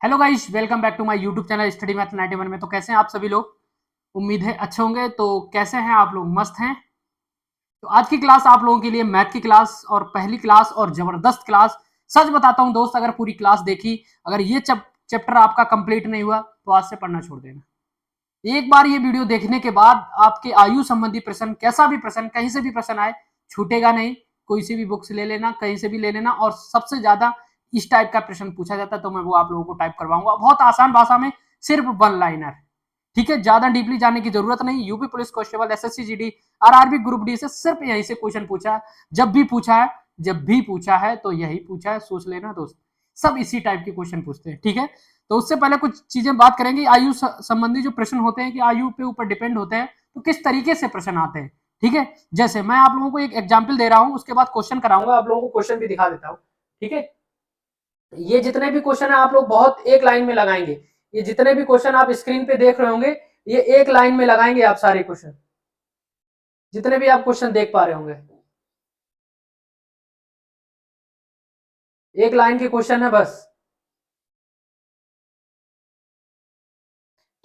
Hello guys, welcome back to my YouTube channel study math 91 में। तो कैसे हैं आप सभी लोग? उम्मीद है अच्छे होंगे। तो कैसे हैं आप लोग? मस्त हैं। तो आज की क्लास आप लोगों के लिए मैथ की क्लास और पहली क्लास और जबरदस्त क्लास। सच बताता हूं दोस्त, अगर पूरी क्लास देखी, अगर ये चैप्टर आपका कंप्लीट नहीं हुआ तो आज से पढ़ना छोड़ देना। एक बार ये वीडियो देखने के बाद आपके आयु संबंधी प्रश्न, कैसा भी प्रश्न, कहीं से भी प्रश्न आए, छूटेगा नहीं। कोई सी भी बुक से ले लेना, कहीं से भी ले लेना, और सबसे ज्यादा इस टाइप का प्रश्न पूछा जाता है तो मैं वो आप लोगों को टाइप करवाऊंगा बहुत आसान भाषा में, सिर्फ वन लाइनर। ठीक है, ज्यादा डीपली जाने की जरूरत नहीं। UP police constable, SSC GD, RRB group D से सिर्फ यहीं से क्वेश्चन पूछा है। जब भी पूछा है तो यही पूछा है, सोच लेना दोस्त। सब इसी टाइप के क्वेश्चन पूछते हैं। ठीक है, तो उससे पहले कुछ चीजें बात करेंगे। आयु संबंधी जो प्रश्न होते हैं कि आयु पे ऊपर डिपेंड होते हैं, तो किस तरीके से प्रश्न आते हैं। ठीक है, जैसे मैं आप लोगों को एक एग्जाम्पल दे रहा हूं, उसके बाद क्वेश्चन कराऊंगा, आप लोगों को क्वेश्चन भी दिखा देता हूं। ठीक है, ये जितने भी क्वेश्चन है आप लोग बहुत एक लाइन में लगाएंगे। ये जितने भी क्वेश्चन आप स्क्रीन पे देख रहे होंगे, ये एक लाइन में लगाएंगे आप सारे क्वेश्चन, जितने भी आप क्वेश्चन देख पा रहे होंगे, एक लाइन के क्वेश्चन है बस।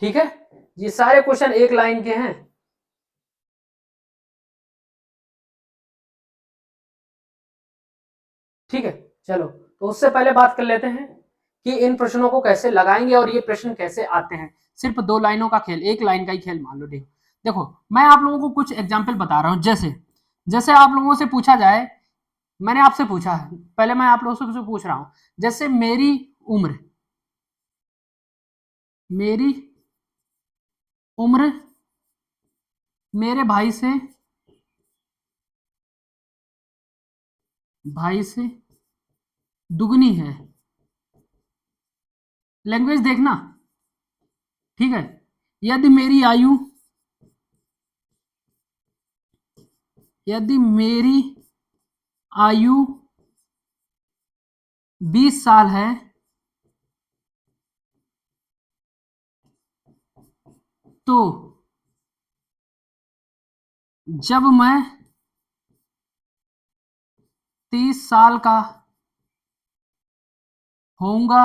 ठीक है, ये सारे क्वेश्चन एक लाइन के हैं। ठीक है, चलो तो उससे पहले बात कर लेते हैं कि इन प्रश्नों को कैसे लगाएंगे और ये प्रश्न कैसे आते हैं। सिर्फ दो लाइनों का खेल, एक लाइन का ही खेल मान लो। देखो, मैं आप लोगों को कुछ एग्जाम्पल बता रहा हूं। जैसे जैसे आप लोगों से पूछा जाए, मैंने आपसे पूछा है, पहले मैं आप लोगों से पूछ रहा हूं। जैसे उम्र मेरी उम्र मेरे भाई से दुगनी है। लैंग्वेज देखना। ठीक है, यदि मेरी आयु यदि मेरी आयु 20 साल है, तो जब मैं 30 साल का होऊंगा,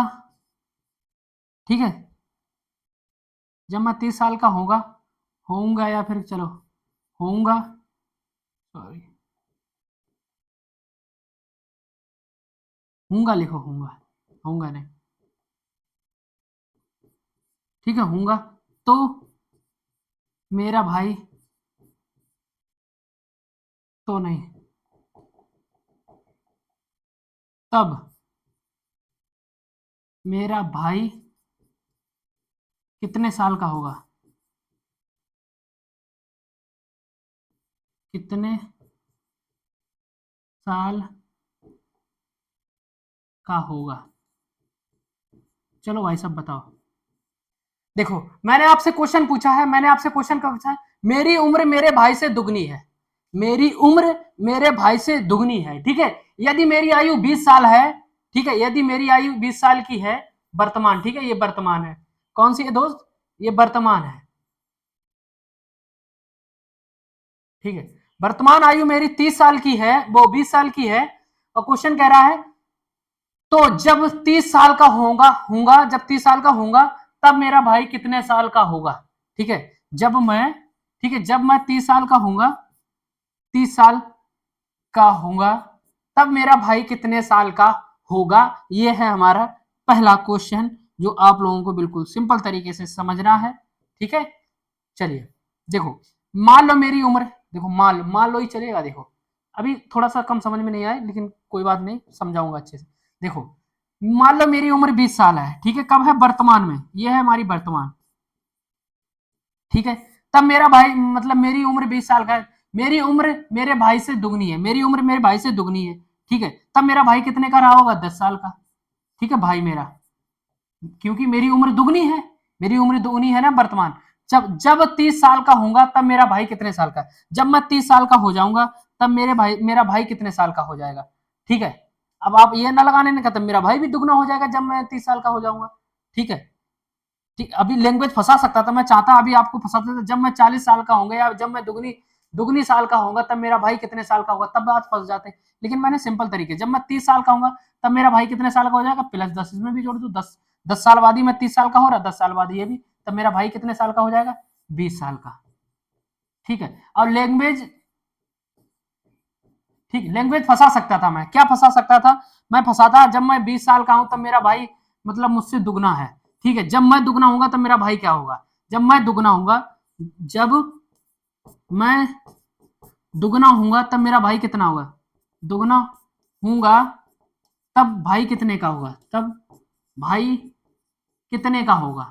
ठीक है, जब मैं 30 साल का होऊंगा, या फिर चलो होऊंगा, सॉरी, होऊंगा लिखो, होऊंगा, होऊंगा नहीं। ठीक है, होऊंगा, तो मेरा भाई तो नहीं, तब मेरा भाई कितने साल का होगा? कितने साल का होगा? चलो भाई सब बताओ। देखो, मैंने आपसे क्वेश्चन का पूछा है, मेरी उम्र मेरे भाई से दुगनी है। मेरी उम्र मेरे भाई से दुगनी है। ठीक है, यदि मेरी आयु 20 साल है, ठीक है, यदि मेरी आयु 20 साल की है वर्तमान, ठीक है, ये वर्तमान है। कौन सी है दोस्त? ये वर्तमान है। ठीक है, वर्तमान आयु मेरी 30 साल की है, वो 20 साल की है। और क्वेश्चन कह रहा है, तो जब 30 साल का होगा होगा जब 30 साल का होगा, तब मेरा भाई कितने साल का होगा? ठीक है, जब मैं ठीक है, जब मैं 30 साल का होऊंगा, 30 साल का होगा, तब मेरा भाई कितने साल का होगा। ये है हमारा पहला क्वेश्चन, जो आप लोगों को बिल्कुल सिंपल तरीके से समझना है। ठीक है, चलिए देखो, मान लो मेरी उम्र, देखो मान लो ही चलेगा। देखो, अभी थोड़ा सा कम समझ में नहीं आया, लेकिन कोई बात नहीं, समझाऊंगा अच्छे से। देखो, मान लो मेरी उम्र 20 साल है। ठीक है, कब है? वर्तमान में। ये है हमारी वर्तमान। ठीक है, तब मेरा भाई, मतलब मेरी उम्र 20 साल का है, मेरी उम्र मेरे भाई से दुगनी है, मेरी उम्र मेरे भाई से दुगनी है। ठीक है, तब मेरा भाई कितने का रहा होगा? 10 साल का। ठीक है, भाई मेरा, क्योंकि मेरी उम्र दुगनी है, मेरी उम्र दुगनी है ना वर्तमान। जब जब 30 साल का होऊंगा, तब मेरा भाई कितने साल का? जब मैं 30 साल का हो जाऊंगा, तब मेरा भाई कितने साल का हो जाएगा? ठीक है, अब आप ये ना लगाने का, तब मेरा भाई भी दुगना हो जाएगा जब मैं 30 साल का हो जाऊंगा। ठीक है, ठीक, अभी लैंग्वेज फंसा सकता था, मैं चाहता अभी आपको फंसा था, जब मैं 40 साल का होऊंगा या जब मैं दुगनी दुगनी साल का होगा तब मेरा भाई कितने साल का होगा, तब बात फंस जाते हैं। लेकिन मैंने सिंपल तरीके, जब मैं 30 साल का होगा तब मेरा भाई कितने साल का हो जाएगा, +10 इसमें भी जोड़ दो, 10 साल बाद ही मैं 30 साल का हो रहा, 10 साल बाद ये भी, तब मेरा भाई कितने साल का हो जाएगा, 20 साल का। ठीक है। और लैंग्वेज, ठीक, लैंग्वेज फंसा सकता था मैं, क्या फंसा सकता था, मैं फंसाता जब मैं 20 साल का हूं तब मेरा भाई मतलब मुझसे दुगना है। ठीक है, जब मैं दुगना होऊंगा तब मेरा भाई क्या होगा, जब मैं दुगना होऊंगा, जब मैं दुगना होऊंगा तब मेरा भाई कितना होगा, दुगना होऊंगा तब भाई कितने का होगा, तब भाई कितने का होगा।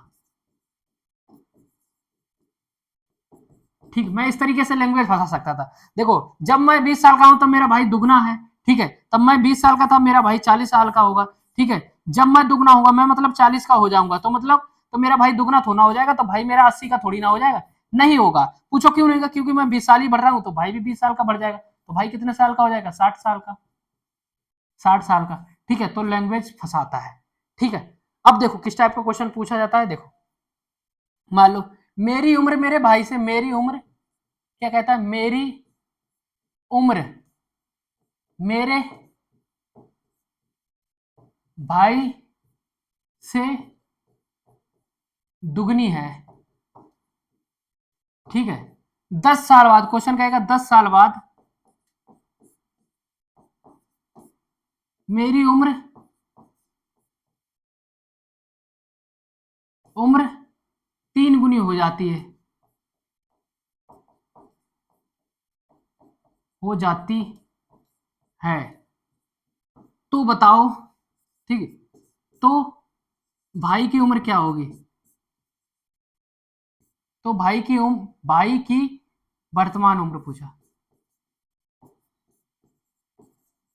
ठीक, मैं इस तरीके से लैंग्वेज फंसा सकता था। देखो, जब मैं 20 साल का हूं तब मेरा भाई दुगना है। ठीक है, तब मैं 20 साल का था, मेरा भाई 40 साल का होगा। ठीक है, जब मैं दुगना होगा, मैं मतलब 40 का हो जाऊंगा, तो मतलब तो मेरा भाई दुगना थोड़ा हो जाएगा, तो भाई मेरा 80 का थोड़ी ना हो जाएगा, नहीं होगा। पूछो क्यों नहीं होगा, क्योंकि मैं 20 साल ही बढ़ रहा हूं, तो भाई भी 20 साल का बढ़ जाएगा, तो भाई कितने साल का हो जाएगा, 60 साल का, 60 साल का। ठीक है, तो लैंग्वेज फंसाता है। ठीक है, अब देखो किस टाइप का क्वेश्चन पूछा जाता है। देखो, मान लो मेरी उम्र मेरे भाई से, मेरी उम्र क्या कहता है, मेरी उम्र मेरे भाई से दुगनी है। ठीक है, 10 साल बाद, क्वेश्चन कहेगा 10 साल बाद मेरी उम्र उम्र 3 गुनी हो जाती है, हो जाती है, तो बताओ। ठीक है, तो भाई की उम्र क्या होगी, तो भाई की वर्तमान उम्र पूछा,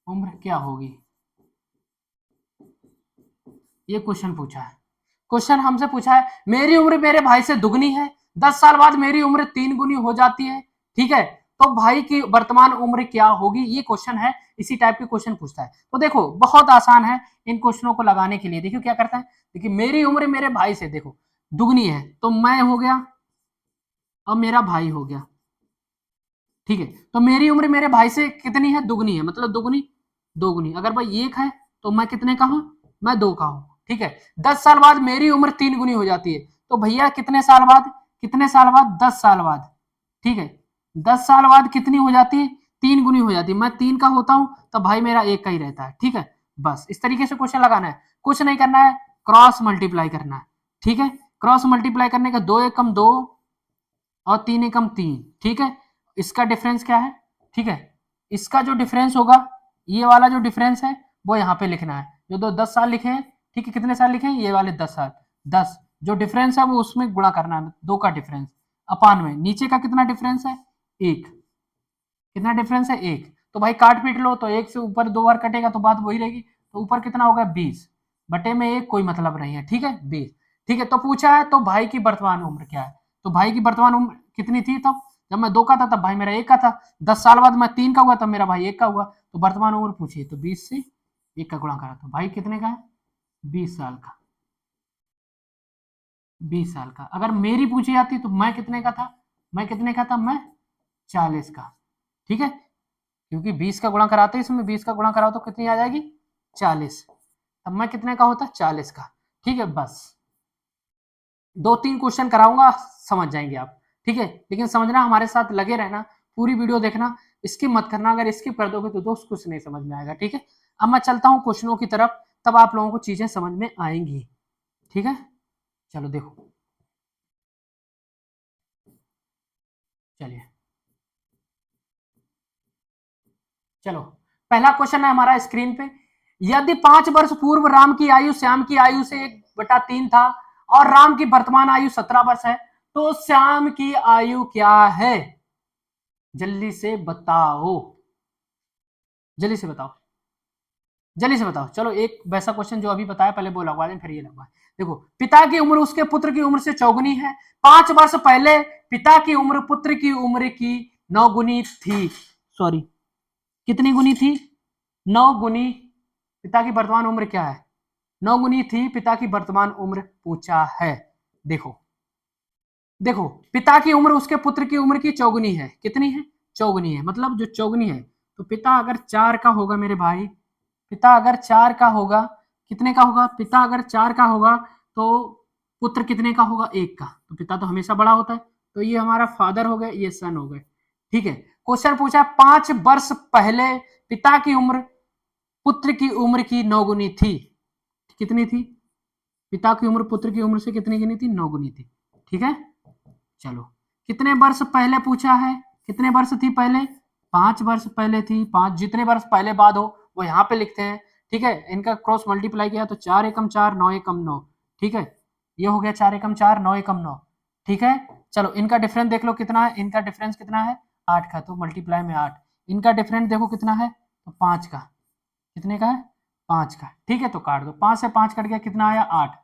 उम्र क्या होगी, ये क्वेश्चन पूछा है। क्वेश्चन हमसे पूछा है मेरी उम्र मेरे भाई से दुगनी है, 10 साल बाद मेरी उम्र 3 गुनी हो जाती है। ठीक है, तो भाई की वर्तमान उम्र क्या होगी, ये क्वेश्चन है। इसी टाइप के क्वेश्चन पूछता है। तो देखो बहुत आसान है इन क्वेश्चनों को लगाने के लिए। देखिए क्या करता है, देखिए मेरी उम्र मेरे भाई से देखो दुगनी है, तो मैं हो गया और मेरा भाई हो गया। ठीक है, तो मेरी उम्र मेरे भाई से कितनी है, दुगनी है, मतलब दुगनी दोगुनी। अगर भाई 1 है तो मैं कितने का हूं, मैं 2 का हूं। ठीक है, 10 साल बाद मेरी उम्र 3 गुनी हो जाती है, तो भैया कितने साल बाद, कितने साल बाद, 10 साल बाद। ठीक है, 10 साल बाद कितनी हो जाती है, 3 गुनी हो जाती है। मैं 3 का होता हूं तो भाई मेरा 1 का ही रहता है। ठीक है, बस इस तरीके से क्वेश्चन लगाना है, कुछ नहीं करना है, क्रॉस मल्टीप्लाई करना है। ठीक है, क्रॉस मल्टीप्लाई करने का 2 एकम 2 और 3 एकम 3। ठीक है, इसका डिफरेंस क्या है, ठीक है, इसका जो डिफरेंस होगा, ये वाला जो डिफरेंस है वो यहाँ पे लिखना है, जो 10 साल लिखे हैं। ठीक है, कितने साल लिखे हैं, ये वाले 10 साल, 10 जो डिफरेंस है वो उसमें गुणा करना है, 2 का डिफरेंस अपान में नीचे का कितना डिफरेंस है, 1, कितना डिफरेंस है, 1। तो भाई काट पीट लो, तो 1 से ऊपर 2 बार कटेगा तो बात वही रहेगी, तो ऊपर कितना होगा, 20 बटे में 1, कोई मतलब नहीं है। ठीक है, 20। ठीक है, तो पूछा है तो भाई की वर्तमान उम्र क्या है, तो भाई की वर्तमान उम्र कितनी थी, तब जब मैं 2 का था तब भाई मेरा 1 का था, 10 साल बाद मैं 3 का हुआ तब मेरा भाई 1 का हुआ, तो वर्तमान उम्र पूछिए, तो 20 से 1 का गुणा करा, तो भाई कितने का है, 20 साल का, 20 साल का। अगर मेरी पूछी जाती तो मैं कितने का था, मैं कितने का था, मैं 40 का। ठीक है, क्योंकि 20 का गुणा कराते हैं, इसमें 20 का गुणा कराओ तो कितनी आ जाएगी, 40। तब मैं कितने का होता, 40 का। ठीक है, बस 2-3 क्वेश्चन कराऊंगा, समझ जाएंगे आप। ठीक है, लेकिन समझना, हमारे साथ लगे रहना, पूरी वीडियो देखना, स्किप मत करना। अगर स्किप कर दोगे तो दोस्त कुछ नहीं समझ में आएगा। ठीक है, अब मैं चलता हूँ क्वेश्चनों की तरफ, तब आप लोगों को चीजें समझ में आएंगी। ठीक है, चलो देखो, चलिए, चलो पहला क्वेश्चन है हमारा स्क्रीन पे, यदि 5 वर्ष पूर्व राम की आयु श्याम की आयु से 1/3 था और राम की वर्तमान आयु 17 वर्ष है, तो श्याम की आयु क्या है, जल्दी से बताओ, जल्दी से बताओ, जल्दी से बताओ। चलो एक वैसा क्वेश्चन जो अभी बताया पहले वो लगवा दें, फिर ये लगवा। देखो, पिता की उम्र उसके पुत्र की उम्र से चौगुनी है, 5 वर्ष पहले पिता की उम्र पुत्र की उम्र की 9 गुनी थी, सॉरी कितनी गुनी थी, 9 गुनी। पिता की वर्तमान उम्र क्या है, 9 गुनी थी पिता की वर्तमान उम्र पूछा है। देखो, देखो पिता की उम्र उसके पुत्र की उम्र की चौगुनी है, कितनी है, चौगुनी है, मतलब जो चौगुनी है। तो पिता अगर 4 का होगा मेरे भाई, पिता अगर 4 का होगा, कितने का होगा, पिता अगर 4 का होगा तो पुत्र कितने का होगा, 1 का। तो पिता तो हमेशा बड़ा होता है, तो ये हमारा फादर हो गए, ये सन हो गए। ठीक है, क्वेश्चन पूछा 5 वर्ष पहले पिता की उम्र पुत्र की उम्र की 9 गुनी थी। कितनी थी, पिता की उम्र पुत्र की उम्र से कितनी गुनी थी, 9 गुनी थी। ठीक है, चलो कितने वर्ष पहले पूछा है, कितने वर्ष थी पहले, 5 वर्ष पहले थी। 5 जितने वर्ष पहले बाद हो वो यहाँ पे लिखते हैं। ठीक है, इनका क्रॉस मल्टीप्लाई किया तो 4 एकम 4, 9 एकम 9। ठीक है, ये हो गया 4 एकम 4, 9 एकम 9। ठीक है, चलो इनका डिफरेंस देख लो कितना है, इनका डिफरेंस कितना है, 8 का, तो मल्टीप्लाई में 8। इनका डिफरेंस देखो कितना है, तो 5 का। कितने का है, 5 का। ठीक है, तो काट दो, 5 से 5 कट गया, कितना आया, 8।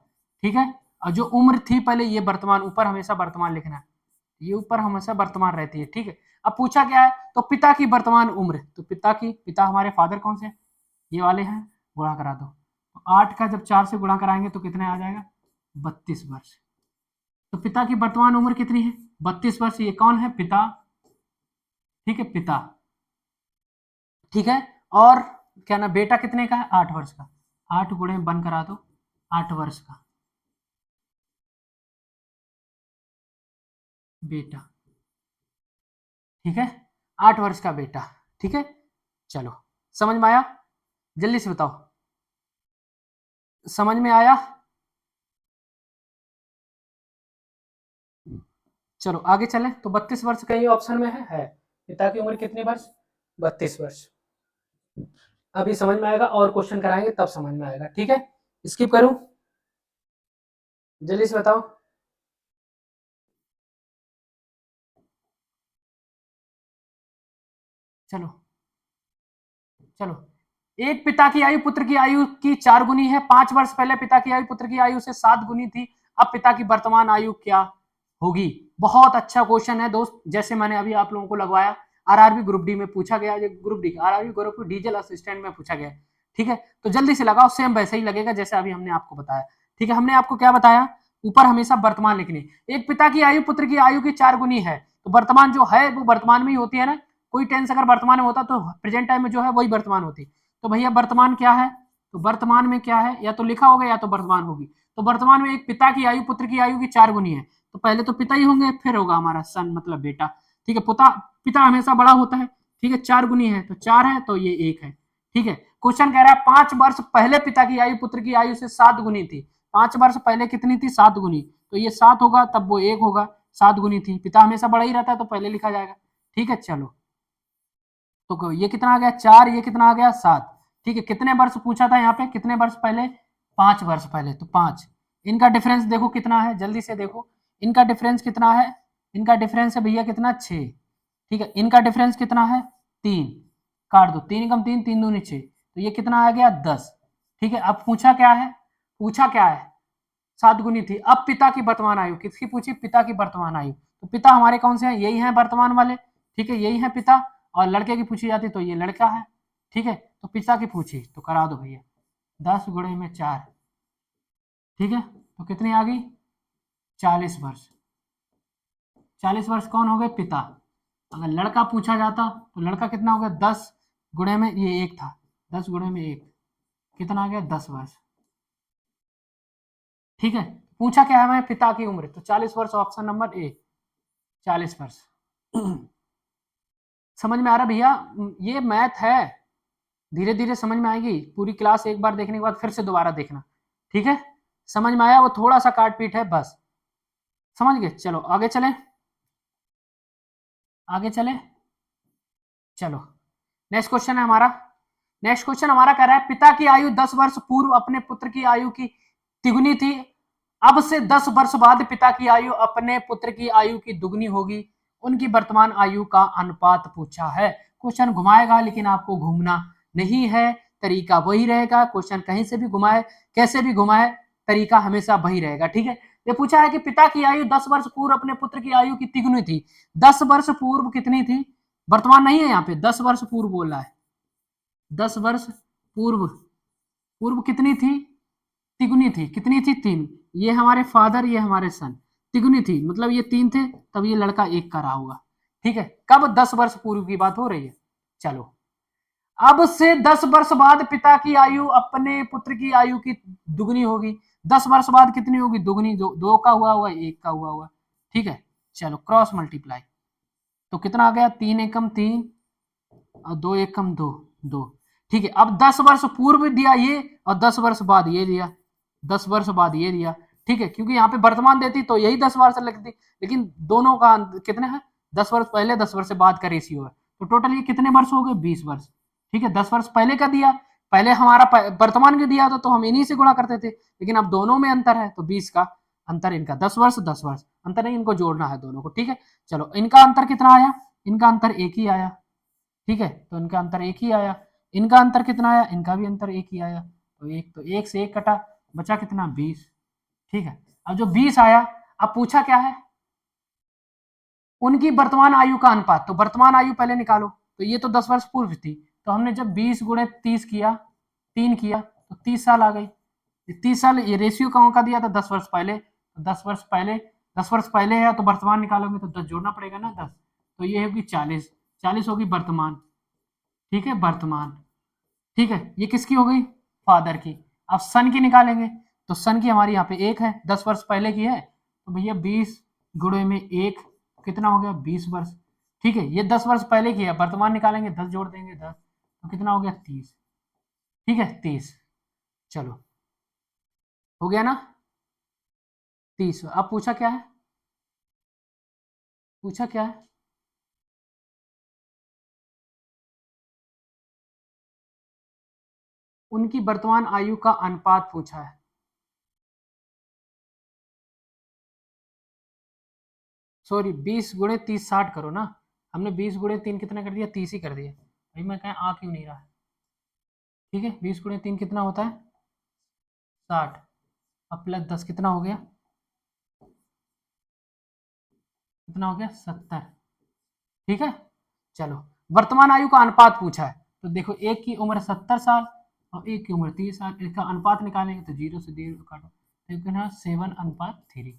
ठीक है, और जो उम्र थी पहले, ये वर्तमान, ऊपर हमेशा वर्तमान लिखना है, ये ऊपर हमेशा वर्तमान रहती है। ठीक है, अब पूछा क्या है, तो पिता की वर्तमान उम्र, तो पिता हमारे फादर कौन से, ये वाले हैं, गुणा करा दो। तो 8 का जब 4 से गुणा कराएंगे तो कितने आ जाएगा, 32 वर्ष। तो पिता की वर्तमान उम्र कितनी है, 32 वर्ष। ये कौन है, पिता। ठीक है, पिता। ठीक है, और क्या ना, बेटा कितने का है, 8 वर्ष का। 8 गुणे 1 करा दो, 8 वर्ष का बेटा। ठीक है, 8 वर्ष का बेटा। ठीक है, चलो समझ में आया, जल्दी से बताओ, समझ में आया। चलो आगे चलें, तो 32 वर्ष का ये ऑप्शन में है। पिता की उम्र कितनी वर्ष, 32 वर्ष। अभी समझ में आएगा, और क्वेश्चन कराएंगे तब समझ में आएगा। ठीक है, स्किप करूं, जल्दी से बताओ। चलो चलो, एक पिता की आयु पुत्र की आयु की 4 गुनी है। 5 वर्ष पहले पिता की आयु पुत्र की आयु से 7 गुनी थी। अब पिता की वर्तमान आयु क्या होगी। बहुत अच्छा क्वेश्चन है दोस्त, जैसे मैंने अभी आप लोगों को लगवाया, आरआरबी ग्रुप डी में पूछा गया, group D RRB group diesel assistant में पूछा गया। ठीक है, तो जल्दी से लगाओ, सेम वैसे ही लगेगा जैसे अभी हमने आपको बताया। ठीक है, हमने आपको क्या बताया, ऊपर हमेशा वर्तमान लिखनी। एक पिता की आयु पुत्र की आयु की 4 गुनी है, तो वर्तमान जो है वो वर्तमान में ही होती है ना, कोई टेंस अगर वर्तमान में होता तो प्रेजेंट टाइम में जो है वही वर्तमान होती। तो भैया वर्तमान क्या है, तो वर्तमान में क्या है, या तो लिखा होगा या तो वर्तमान होगी। तो वर्तमान में एक पिता की आयु पुत्र की आयु की 4 गुनी है, तो पहले तो पिता ही होंगे, फिर होगा हमारा सन मतलब बेटा। ठीक है, पिता हमेशा बड़ा होता है। ठीक है, 4 गुनी है तो 4 है, तो ये 1 है। ठीक है, क्वेश्चन कह रहा है 5 वर्ष पहले पिता की आयु पुत्र की आयु से 7 गुनी थी। 5 वर्ष पहले कितनी थी, 7 गुनी, तो ये 7 होगा तब वो 1 होगा। 7 गुनी थी, पिता हमेशा बड़ा ही रहता है तो पहले लिखा जाएगा। ठीक है, चलो तो ये कितना आ गया, 4, ये कितना आ गया, 7। ठीक है, कितने वर्ष पूछा था यहाँ पे, कितने वर्ष पहले, 5 वर्ष पहले, तो 5। इनका डिफरेंस देखो कितना है, जल्दी से देखो, इनका डिफरेंस कितना है, इनका डिफरेंस है भैया कितना, 6। ठीक है, इनका डिफरेंस कितना है, 3। काट दो, 3 कम 3, 3 दूनी 6, तो ये कितना आ गया, 10। ठीक है, अब पूछा क्या है, पूछा क्या है, 7 गुनी थी। अब पिता की वर्तमान आयु किसकी पूछी, पिता की वर्तमान आयु, तो पिता हमारे कौन से हैं, यही है वर्तमान वाले। ठीक है, यही है पिता, और लड़के की पूछी जाती तो ये लड़का है। ठीक है, तो पिता की पूछी तो करा दो भैया, 10 गुणे में 4। ठीक है, तो कितनी आ गई, 40 वर्ष। 40 वर्ष कौन हो गए, पिता। अगर लड़का पूछा जाता तो लड़का कितना हो गया, 10 गुणे में ये 1 था, 10 गुणे में 1 कितना आ गया, 10 वर्ष। ठीक है, पूछा क्या है हमें, पिता की उम्र, तो 40 वर्ष, ऑप्शन नंबर ए, 40 वर्ष। समझ में आ रहा भैया, ये मैथ है, धीरे धीरे समझ में आएगी, पूरी क्लास एक बार देखने के बाद फिर से दोबारा देखना। ठीक है, समझ में आया, वो थोड़ा सा काट पीट है बस, समझ गए। चलो आगे चले, आगे चले, चलो नेक्स्ट क्वेश्चन है हमारा। नेक्स्ट क्वेश्चन हमारा कह रहा है, पिता की आयु 10 वर्ष पूर्व अपने पुत्र की आयु की तिगुनी थी, अब से 10 वर्ष बाद पिता की आयु अपने पुत्र की आयु की दुगनी होगी, उनकी वर्तमान आयु का अनुपात पूछा है। क्वेश्चन घुमाएगा लेकिन आपको घूमना नहीं है, तरीका वही रहेगा, क्वेश्चन कहीं से भी घुमाए कैसे भी घुमाए, तरीका हमेशा वही रहेगा। ठीक है, ये पूछा है कि पिता की आयु 10 वर्ष पूर्व अपने पुत्र की आयु की तिगुनी थी। 10 वर्ष पूर्व कितनी थी, वर्तमान नहीं है यहाँ पे, 10 वर्ष पूर्व बोल रहा है, 10 वर्ष पूर्व, पूर्व कितनी थी, तिगुनी थी, कितनी थी, 3। ये हमारे फादर, ये हमारे सन, तिगुनी थी मतलब ये 3 थे, तब ये लड़का 1 का रहा होगा। ठीक है, कब 10 वर्ष पूर्व की बात हो रही है। चलो, अब से 10 वर्ष बाद पिता की आयु अपने पुत्र की आयु की दुगनी होगी। 10 वर्ष बाद कितनी होगी, दुगनी। दो का हुआ हुआ, एक का हुआ हुआ, ठीक है। चलो क्रॉस मल्टीप्लाई, तो कितना आ गया, 3 एकम 3 और 2 एकम 2 2, ठीक है। अब 10 वर्ष पूर्व दिया ये, और 10 वर्ष बाद ये दिया, 10 वर्ष बाद ये दिया, ठीक है। क्योंकि यहाँ पे वर्तमान देती तो यही 10 वर्ष लगती, लेकिन दोनों का कितने हैं, 10 वर्ष पहले 10 वर्ष बाद का रेशियो है, तो टोटल ये कितने वर्ष हो गए, 20 वर्ष, ठीक है। 10 वर्ष पहले का दिया, पहले हमारा वर्तमान का दिया था तो हम इन्हीं से गुणा करते थे, लेकिन अब दोनों में अंतर है तो 20 का अंतर, इनका 10 वर्ष 10 वर्ष अंतर नहीं, इनको जोड़ना है दोनों को, ठीक है। चलो, इनका अंतर कितना आया, इनका अंतर एक ही आया, ठीक है। तो इनका अंतर एक ही आया, इनका अंतर कितना आया, इनका भी अंतर एक ही आया, तो एक से एक कटा, बचा कितना, 20, ठीक है। अब जो 20 आया, अब पूछा क्या है, उनकी वर्तमान आयु का अनुपात, तो वर्तमान आयु पहले निकालो, तो ये तो 10 वर्ष पूर्व थी, तो हमने जब 20 गुणे 30 किया, 3 किया, तो 30 साल आ गई। 30 साल, ये रेशियो कहाँ का दिया था, 10 वर्ष पहले, तो 10 वर्ष पहले, 10 वर्ष पहले है तो वर्तमान निकालोगे तो 10 जोड़ना पड़ेगा ना, 10, तो ये होगी 40, 40 होगी वर्तमान, ठीक है, वर्तमान, ठीक है। ये किसकी हो गई, फादर की। अब सन की निकालेंगे, तो सन की हमारी यहाँ पे एक है, 10 वर्ष पहले की है, तो भैया 20 गुणे में एक, कितना हो गया, 20 वर्ष, ठीक है। ये 10 वर्ष पहले की है, वर्तमान निकालेंगे, 10 जोड़ देंगे 10, तो कितना हो गया, 30, ठीक है, 30। चलो, हो गया ना 30। अब पूछा क्या है, पूछा क्या है, उनकी वर्तमान आयु का अनुपात पूछा है। सॉरी, 20 गुणे 30 60 करो ना, हमने 20 गुणे 3 कितना कर दिया, 30 ही कर दिया भाई, मैं कहें आ क्यों नहीं रहा है, ठीक है। 20 गुणे 3 कितना होता है, 60, अब प्लस 10 कितना हो गया, कितना हो गया, 70, ठीक है। चलो, वर्तमान आयु का अनुपात पूछा है, तो देखो एक की उम्र 70 साल और एक की उम्र 30 साल, इसका अनुपात निकालेंगे तो 0 से 0 काटो, तो 7:3,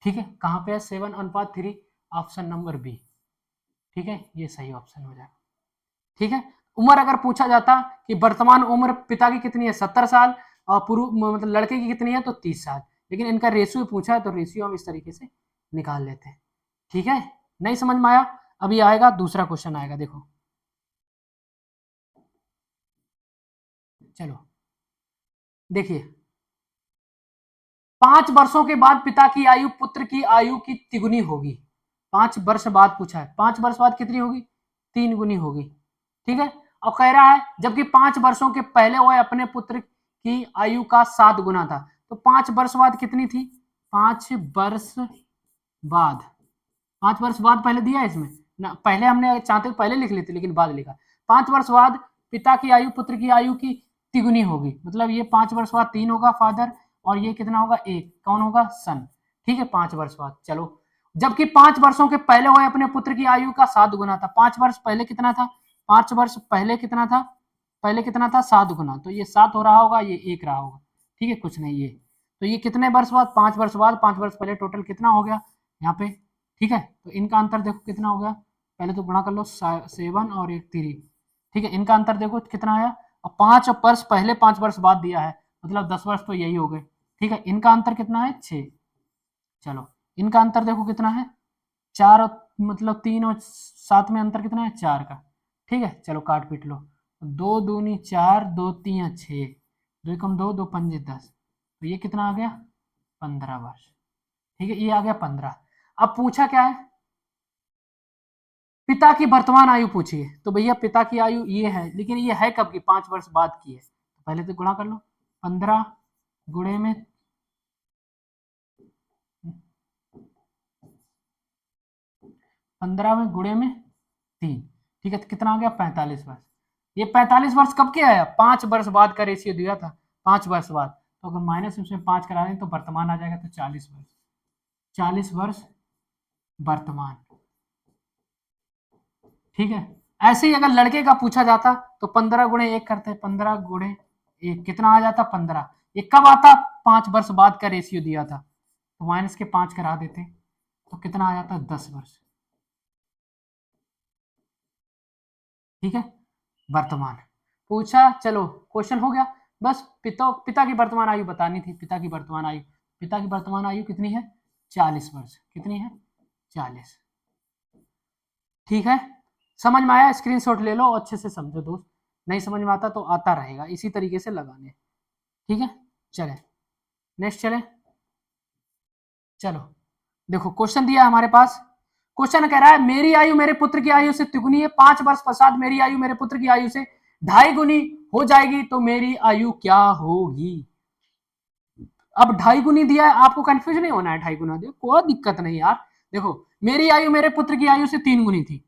ठीक है। कहाँ पे है 7:3, ऑप्शन नंबर बी, ठीक है, ये सही ऑप्शन हो जाएगा, ठीक है। उम्र अगर पूछा जाता कि वर्तमान उम्र पिता की कितनी है, 70 साल, और पूर्व मतलब लड़के की कितनी है, तो 30 साल, लेकिन इनका रेशियो पूछा है तो रेशियो हम इस तरीके से निकाल लेते हैं, ठीक है। नहीं समझ में आया, अभी आएगा दूसरा क्वेश्चन आएगा, देखो। चलो देखिए, 5 वर्षों के बाद पिता की आयु पुत्र की आयु की तिगुनी होगी। 5 वर्ष बाद पूछा है, 5 वर्ष बाद कितनी होगी, 3 गुनी होगी, ठीक है। और कह रहा है जबकि 5 वर्षों के पहले वह अपने पुत्र की आयु का 7 गुना था, तो 5 वर्ष बाद कितनी थी, 5 वर्ष बाद, 5 वर्ष बाद पहले दिया है इसमें ना, पहले हमने चाहते पहले लिख लेते लेकिन बाद लिखा। 5 वर्ष बाद पिता की आयु पुत्र की आयु की तिगुनी होगी, मतलब ये 5 वर्ष बाद 3 होगा फादर, और ये कितना होगा, 1, कौन होगा, सन, ठीक है, 5 वर्ष बाद। चलो, जबकि 5 वर्षों के पहले वह अपने पुत्र की आयु का 7 गुना था, 5 वर्ष पहले कितना था, 5 वर्ष पहले कितना था, पहले कितना था, 7 गुना, तो ये 7 हो रहा होगा, ये 1 रहा होगा, ठीक है, कुछ नहीं ये, तो ये कितने वर्ष बाद, 5 वर्ष बाद, 5 वर्ष पहले, टोटल कितना हो गया यहाँ पे, ठीक है। तो इनका अंतर देखो कितना हो गया, पहले तो गुणा कर लो, 7 और 1 3, ठीक है। इनका अंतर देखो कितना आया, और 5 वर्ष पहले 5 वर्ष बाद दिया है, मतलब 10 वर्ष तो यही हो गए, ठीक है। इनका अंतर कितना है, 6। चलो, इनका अंतर देखो कितना है, 4, मतलब 3 और 7 में अंतर कितना है, 4 का, ठीक है। चलो काट पीट लो, 2 दूनी 4, 2 3 6, 2 कम 2, 2 पंजे 10, तो ये कितना आ गया, 15 वर्ष, ठीक है, ये आ गया 15। अब पूछा क्या है, पिता की वर्तमान आयु पूछी है, तो भैया पिता की आयु ये है, लेकिन ये है कब की, 5 वर्ष बाद की है, तो पहले तो गुणा कर लो, 15 गुणे में 15 में गुणे में 3, ठीक है, तो कितना आ गया, 45 वर्ष। ये 45 वर्ष कब के आया, 5 वर्ष बाद का रेशियो दिया था, 5 वर्ष बाद, तो अगर माइनस उसमें 5 करा दें तो वर्तमान आ जाएगा, तो 40 वर्ष, 40 वर्ष वर्तमान, ठीक है। ऐसे ही अगर लड़के का पूछा जाता तो 15 गुणे 1 करते, 15 गुणे 1 कितना आ जाता, 15, ये कब आता, 5 वर्ष बाद का रेशियो दिया था, तो माइनस के 5 करा देते तो कितना आ जाता, 10 वर्ष, ठीक है, वर्तमान पूछा, चलो क्वेश्चन हो गया। बस पिता की वर्तमान आयु बतानी थी। पिता की वर्तमान आयु कितनी है? 40 वर्ष। कितनी है? 40। ठीक है, समझ में आया? स्क्रीनशॉट ले लो, अच्छे से समझो दोस्त। नहीं समझ में आता तो आता रहेगा, इसी तरीके से लगाने। ठीक है, चले नेक्स्ट चले। चलो देखो क्वेश्चन दिया हमारे पास। क्वेश्चन कह रहा है मेरी आयु मेरे पुत्र की आयु से तिगुनी है, 5 वर्ष पश्चात मेरी आयु मेरे पुत्र की आयु से 2.5 गुनी हो जाएगी, तो मेरी आयु क्या होगी? अब 2.5 गुनी दिया है, आपको कंफ्यूज नहीं होना है। 2.5 गुना दिया, कोई दिक्कत नहीं यार। देखो मेरी आयु मेरे पुत्र की आयु से 3 गुनी थी।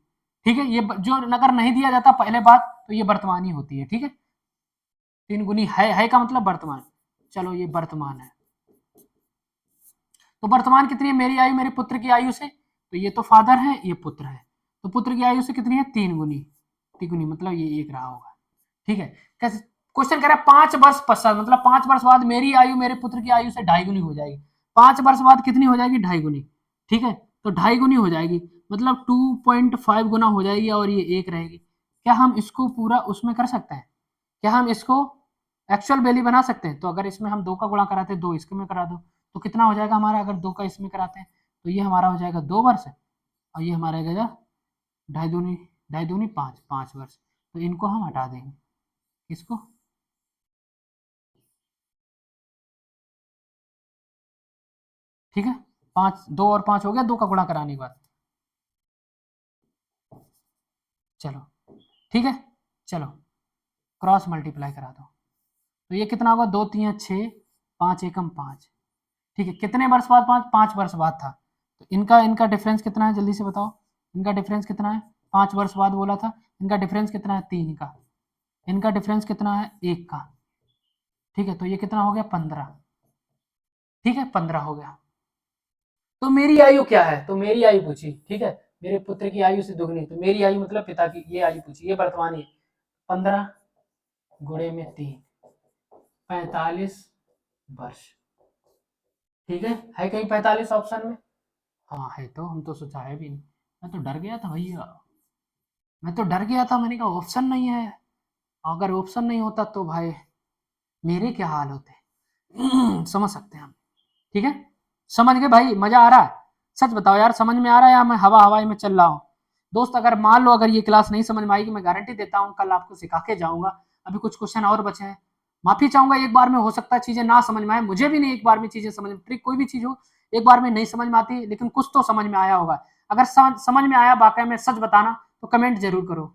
ठीक है, ये जो अगर नहीं दिया जाता पहले बात, तो ये वर्तमान ही होती है। ठीक है, 3 गुनी है का मतलब वर्तमान। चलो ये वर्तमान है, तो वर्तमान कितनी है मेरी आयु मेरे पुत्र की आयु से? तो ये तो फादर है, ये पुत्र है, तो पुत्र की आयु से कितनी है? 3 गुनी। तिगुनी मतलब ये 1 रहा होगा। ठीक है, कैसे? क्वेश्चन कह रहा है 5 वर्ष पश्चात, मतलब 5 वर्ष बाद मेरी आयु मेरे पुत्र की आयु से 2.5 गुनी हो जाएगी। 5 वर्ष बाद कितनी हो जाएगी? 2.5 गुनी। ठीक है, तो 2.5 गुनी हो जाएगी, मतलब 2.5 गुना हो जाएगी, और ये 1 रहेगी। क्या हम इसको पूरा उसमें कर सकते हैं? क्या हम इसको एक्चुअल वैल्यू बना सकते हैं? तो अगर इसमें हम 2 का गुणा कराते हैं, 2 इसके में करा दो, तो कितना हो जाएगा हमारा? अगर 2 का इसमें कराते हैं तो ये हमारा हो जाएगा 2 वर्ष, और ये हमारा रहेगा 2.5 दूनी 5, 5 वर्ष। तो इनको हम हटा देंगे। इसको ठीक है, 5, 2 और 5 हो गया, 2 का गुणा कराने के बाद। चलो ठीक है, चलो क्रॉस मल्टीप्लाई करा दो, तो ये कितना होगा? 2 3 6, 5 एकम 5। ठीक है, कितने वर्ष बाद? 5 वर्ष बाद था। तो इनका इनका डिफरेंस कितना है? जल्दी से बताओ, इनका डिफरेंस कितना है? 5 वर्ष बाद बोला था। इनका डिफरेंस कितना है? 3 का। इनका डिफरेंस कितना है? 1 का। ठीक है, तो ये कितना हो गया? 15। ठीक है, 15 हो गया। तो मेरी आयु क्या है? तो मेरी आयु पूछी। ठीक है, मेरे पुत्र की आयु से दुगनी, तो मेरी आयु मतलब पिता की ये आयु पूछी, ये वर्तमान है। 15 गुणे में 3, 45 वर्ष। ठीक है कहीं 45 ऑप्शन में? हाँ है, तो हम तो सोचा है भी नहीं। मैं तो डर गया था भैया, मैं तो डर गया था, मैंने कहा ऑप्शन नहीं है। अगर ऑप्शन नहीं होता तो भाई मेरे क्या हाल होते। समझ सकते हैं हम। ठीक है, समझ गए भाई? मजा आ रहा है? सच बताओ यार, समझ में आ रहा है या मैं हवा हवाई में चल रहा हूँ? दोस्त अगर मान लो अगर ये क्लास नहीं समझ में आएगी, मैं गारंटी देता हूँ कल आपको सिखा के जाऊंगा। अभी कुछ क्वेश्चन और बचे हैं, माफी चाहूंगा, एक बार में हो सकता है चीजें ना समझ में आए, मुझे भी नहीं एक बार में चीजें समझ में, ट्रिक कोई भी चीज हो एक बार में नहीं समझ में आती, लेकिन कुछ तो समझ में आया होगा। अगर समझ में आया वाकई में, सच बताना, तो कमेंट जरूर करो।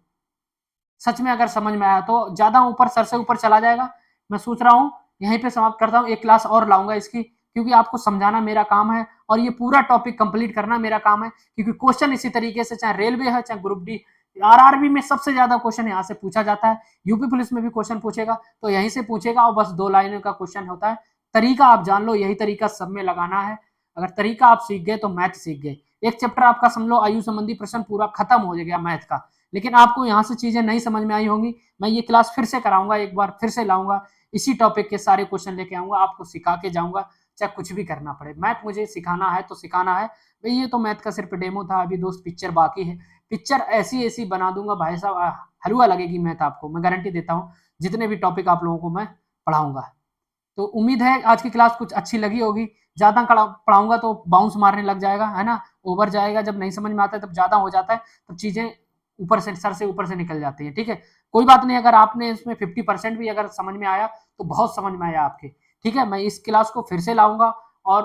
सच में अगर समझ में आया तो, ज्यादा ऊपर सर से ऊपर चला जाएगा। मैं सोच रहा हूँ यहीं पे समाप्त करता हूँ, एक क्लास और लाऊंगा इसकी, क्योंकि आपको समझाना मेरा काम है, और ये पूरा टॉपिक कंप्लीट करना मेरा काम है, क्योंकि क्वेश्चन इसी तरीके से, चाहे रेलवे है चाहे ग्रुप डी, आरआरबी में सबसे ज्यादा क्वेश्चन यहाँ से पूछा जाता है। यूपी पुलिस में भी क्वेश्चन पूछेगा तो यहीं से पूछेगा, और बस 2 लाइनों का क्वेश्चन होता है। तरीका आप जान लो, यही तरीका सब में लगाना है। अगर तरीका आप सीख गए तो मैथ सीख गए। एक चैप्टर आपका समझ लो आयु संबंधी प्रश्न पूरा खत्म हो गया मैथ का। लेकिन आपको यहाँ से चीजें नहीं समझ में आई होंगी, मैं ये क्लास फिर से कराऊंगा, एक बार फिर से लाऊंगा, इसी टॉपिक के सारे क्वेश्चन लेके आऊंगा, आपको सिखा के जाऊंगा, चाहे कुछ भी करना पड़े। मैथ मुझे सिखाना है तो सिखाना है भाई। ये तो मैथ का सिर्फ डेमो था, अभी दोस्त पिक्चर बाकी है। पिक्चर ऐसी ऐसी बना दूंगा भाई साहब, हलवा लगेगी मैथ आपको, मैं गारंटी देता हूँ, जितने भी टॉपिक आप लोगों को मैं पढ़ाऊंगा। तो उम्मीद है आज की क्लास कुछ अच्छी लगी होगी। ज्यादा पढ़ाऊंगा तो बाउंस मारने लग जाएगा, है ना, ओवर जाएगा, जब नहीं समझ में आता है तब ज्यादा हो जाता है, तब चीजें ऊपर से, सर से ऊपर से निकल जाती है। ठीक है, कोई बात नहीं, अगर आपने इसमें 50% भी अगर समझ में आया तो बहुत समझ में आया आपके। ठीक है, मैं इस क्लास को फिर से लाऊंगा, और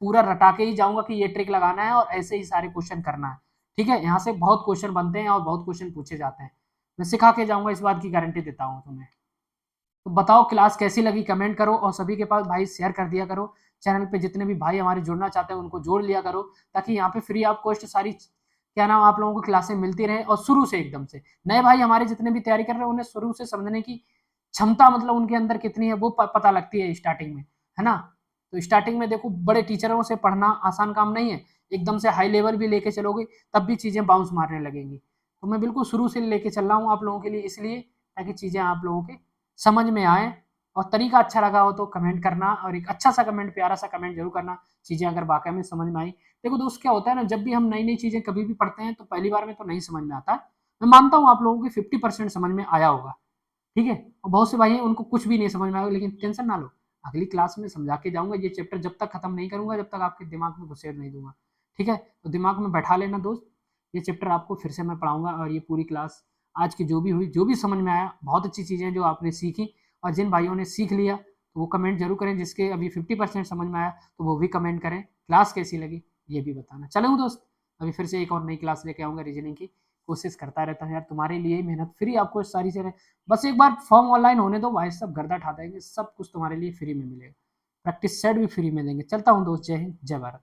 पूरा रटा के ही जाऊंगा कि ये ट्रिक लगाना है और ऐसे ही सारे क्वेश्चन करना है। ठीक है, यहाँ से बहुत क्वेश्चन बनते हैं और बहुत क्वेश्चन पूछे जाते हैं, मैं सिखा के जाऊंगा, इस बात की गारंटी देता हूँ तुम्हें। तो बताओ क्लास कैसी लगी, कमेंट करो, और सभी के पास भाई शेयर कर दिया करो। चैनल पे जितने भी भाई हमारे जुड़ना चाहते हैं उनको जोड़ लिया करो, ताकि यहाँ पे फ्री ऑफ कॉस्ट सारी क्या नाम आप लोगों को क्लासें मिलती रहे, और शुरू से एकदम से। नए भाई हमारे जितने भी तैयारी कर रहे हैं उन्हें शुरू से समझने की क्षमता, मतलब उनके अंदर कितनी है वो पता लगती है स्टार्टिंग में, है ना। तो स्टार्टिंग में देखो, बड़े टीचरों से पढ़ना आसान काम नहीं है, एकदम से हाई लेवल भी लेके चलोगे तब भी चीजें बाउंस मारने लगेंगी। तो मैं बिल्कुल शुरू से लेके चल रहा हूँ आप लोगों के लिए, इसलिए ताकि चीजें आप लोगों के समझ में आए। और तरीका अच्छा लगा हो तो कमेंट करना, और एक अच्छा सा कमेंट, प्यारा सा कमेंट जरूर करना, चीजें अगर वाकई में समझ में आई। देखो दोस्त क्या होता है ना, जब भी हम नई नई चीजें कभी भी पढ़ते हैं तो पहली बार में तो नहीं समझ में आता, मैं मानता हूँ आप लोगों की 50% समझ में आया होगा, ठीक है। और बहुत से भाई हैं उनको कुछ भी नहीं समझ में आएगा, लेकिन टेंशन ना लो, अगली क्लास में समझा के जाऊंगा। ये चैप्टर जब तक खत्म नहीं करूंगा, जब तक आपके दिमाग में घुसेड़ नहीं दूंगा, ठीक है। तो दिमाग में बैठा लेना दोस्त, ये चैप्टर आपको फिर से मैं पढ़ाऊंगा, और ये पूरी क्लास आज की जो भी हुई, जो भी समझ में आया, बहुत अच्छी चीज़ें जो आपने सीखी। और जिन भाइयों ने सीख लिया तो वो कमेंट जरूर करें, जिसके अभी 50% समझ में आया तो वो भी कमेंट करें, क्लास कैसी लगी ये भी बताना। चलो दोस्त, अभी फिर से एक और नई क्लास लेके आऊँगा रीजनिंग की, कोशिश करता रहता हूँ यार तुम्हारे लिए, मेहनत फ्री, आपको सारी चीज़ें, बस एक बार फॉर्म ऑनलाइन होने दो भाई, सब गर्दा उठा देंगे, सब कुछ तुम्हारे लिए फ्री में मिलेगा, प्रैक्टिस सेट भी फ्री में देंगे। चलता हूँ दोस्त, जय हिंद जय भारत।